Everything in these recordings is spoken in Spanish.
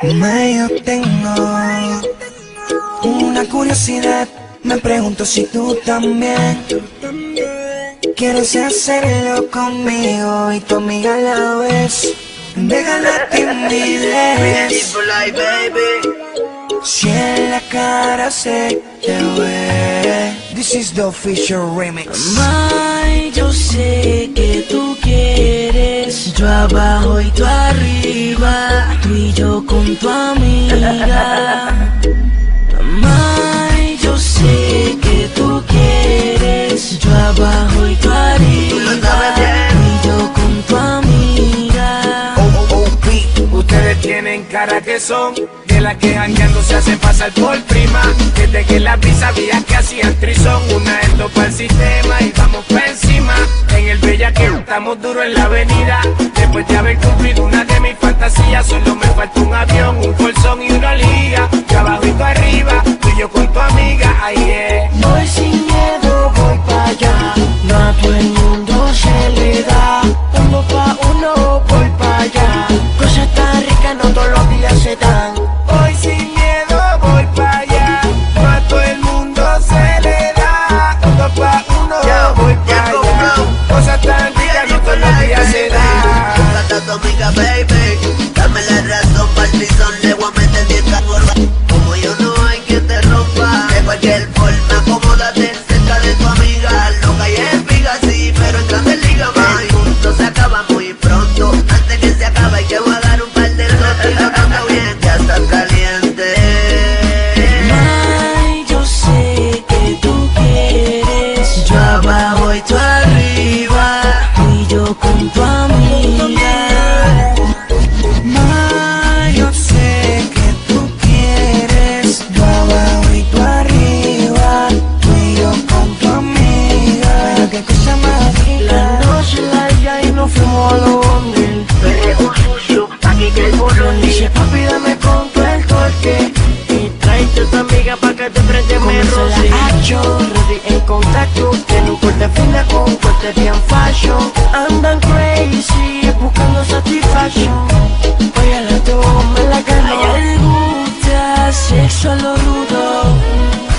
Yo tengo una curiosidad, me pregunto si tú también quieres hacerlo conmigo y tu amiga a la vez. Deja la timidez, si en la cara se te ve. This is the official remix. May, yo sé que tú quieres, yo abajo y tú arriba, tú y yo con tu amiga. May, yo sé que tú quieres, yo abajo y tú arriba, tú y yo con tu amiga. Ustedes tienen cara que son de las que jangueando se hacen pasar por prima. Desde que la vi sabía que hacían trizón. Una es para el sistema y vamos pa' encima. En el bellaqueo estamos duros en la avenida. Después de haber cumplido una de mis fantasías, solo me falta un avión, un colchón y una liga. Yo abajo y tú arriba, tú y yo con tu amiga, ahí es. Voy sin miedo, voy pa' allá, no a todo el mundo se le da. Uno pa' uno, voy pa' allá, cosas tan ricas no todos los días se dan. Hoy sin miedo voy pa' allá, no a todo el mundo se le da. Uno pa' uno voy pa' allá, cosas tan ricas no todos los días se dan. Búscate a tu amiga, baby, dame la razón pa'l trizón, le voy a meter 10 catorras. Como yo no hay quien te rompa, de cualquier forma acomódate cerca de tu amiga. Loca y espiga, sí, pero en grandes ligas más. El mundo se acaba muy pronto, antes que se acabe hay que guardar un par de rotos. Y lo canta bien, ya estás caliente. May, yo sé que tú quieres, yo abajo y tú arriba, tú y yo con tu amiga. May, yo sé que tú quieres, yo abajo y tú arriba, tú y yo con tu amiga. Pero qué cosa más La rica. noche larga y nos fuimos a los hombres. Perreo sucio, aquí que el bolón dice papi dame con tu el torque y tráete a tu amiga pa' que te prende me roce. Ready en contacto, que no corte fina con corte bien fashion. Andan crazy, buscando satisfaction. Hoy a las 2 me la ganó. A ella le gusta sexo a lo rudo,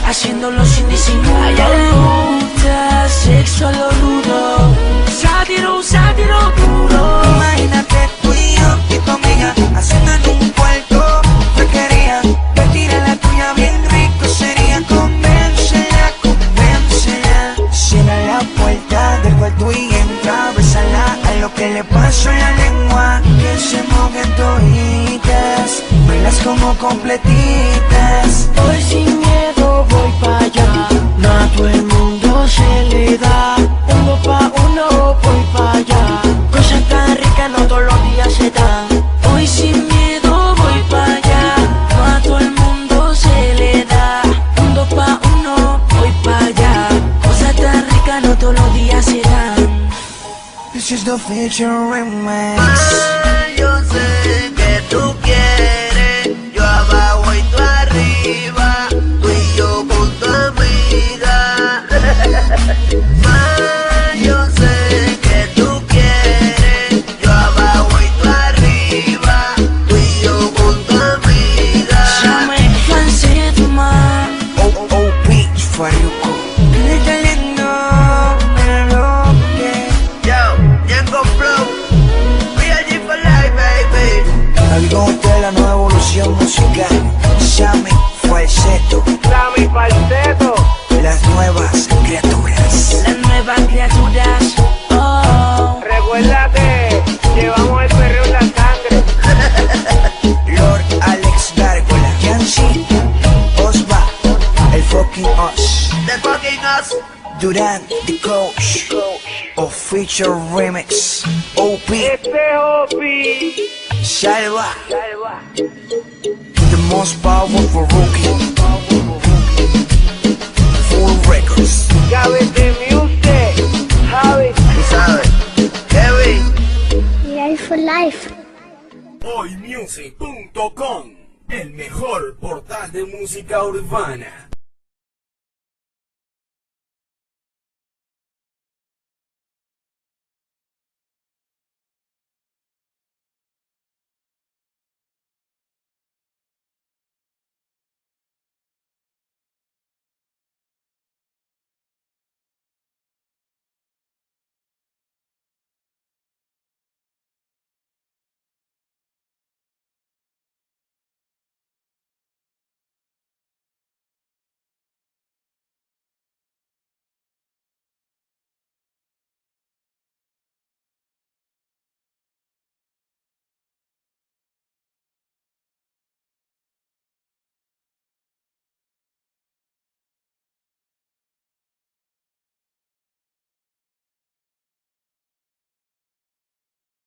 haciéndolo sin disimulo. A ella le gusta sexo a lo rudo, sátiro, sátiro duro. Imagínate tú y yo y tu amiga haciendo en un cuarto. Yo quería vestir a la tuya bien rico, sería convéncela, convéncela. Cierra la puerta del cuarto y entra, bésala a lo que le pasó en la lengua. Que se mojen toditas, bailas como completitas. Voy sin miedo, voy pa' allá, no a todo el mundo se le da. Uno pa' uno, voy pa' allá, cosas tan ricas no todos los días se dan. Voy sin miedo, voy pa' allá, no a todo el mundo se le da. Uno pa' uno, voy pa' allá, cosas tan ricas no todos los días se dan. This is the future remix. May, yo sé que tú quieres, yo abajo y tú arriba, tú y yo con tu amiga. May, yo sé que tú quieres, yo abajo y tú arriba, tú y yo con tu amiga. Ya me cansé de tu man. Oh, Beach Farruko. Grita lindo, pero que Yo, Django Flow, VLG for life, baby. aquí con ustedes la nueva evolución musical. Sammy Falsetto, Sammy Falsetto. las nuevas criaturas. Las nuevas criaturas, oh. Recuerda que llevamos el perreo en la sangre. Lord Alex Gárgola, Yancy, Osva, el fucking us, The fucking us. Durán, the coach, official remix, OP, Este Hopi. Salva, the most powerful rookie, Full Records. Gabby de Music. Javi. Tú sabes, Kevin. Life for life. Hoymusic.com, el mejor portal de música urbana.